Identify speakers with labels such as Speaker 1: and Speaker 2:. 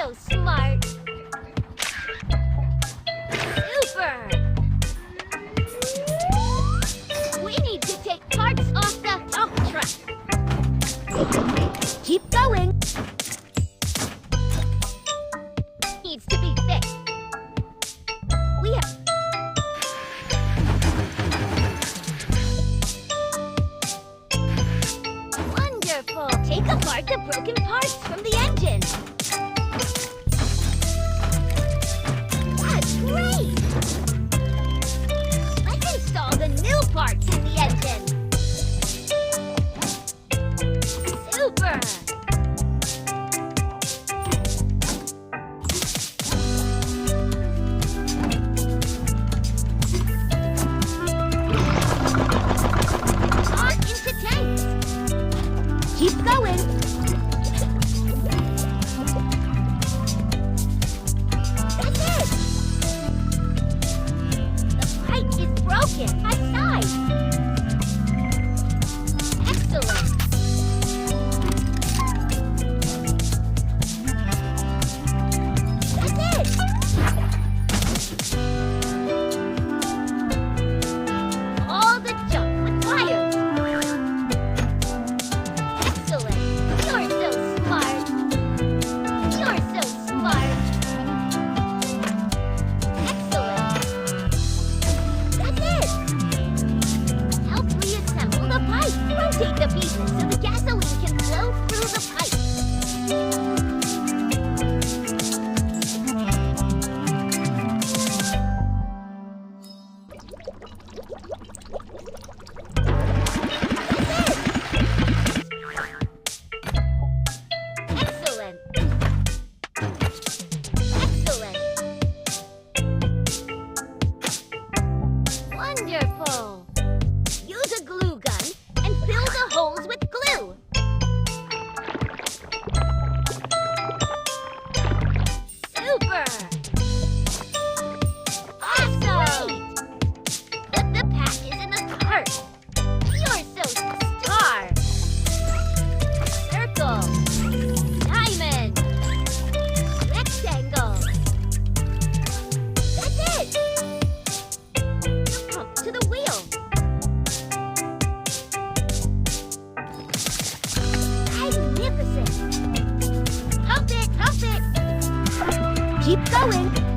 Speaker 1: so smart. Super! We need to take parts off the dump truck. Keep going. Needs to be fixed. We have... Wonderful! Take apart the broken parts from the engine. That's great! Let's install the new parts in the engine. Super! On into tanks. Keep going. That's it. The pipe is broken. My side. Excellent. That's it. All the junk with wires. Excellent. You're so smart. You're so smart. Excellent. That's it. Help reassemble the pipe. Rotate the pieces so the gasoline can flow through the pipe. Excellent. Excellent. Wonderful. Use a glue gun and fill the holes with glue. Super. Awesome. Put the patches in the cart. You're so star. Circle. Diamond. Rectangle. That's it. Pump to the wheel. Magnificent. Pump it, pump it. Keep going.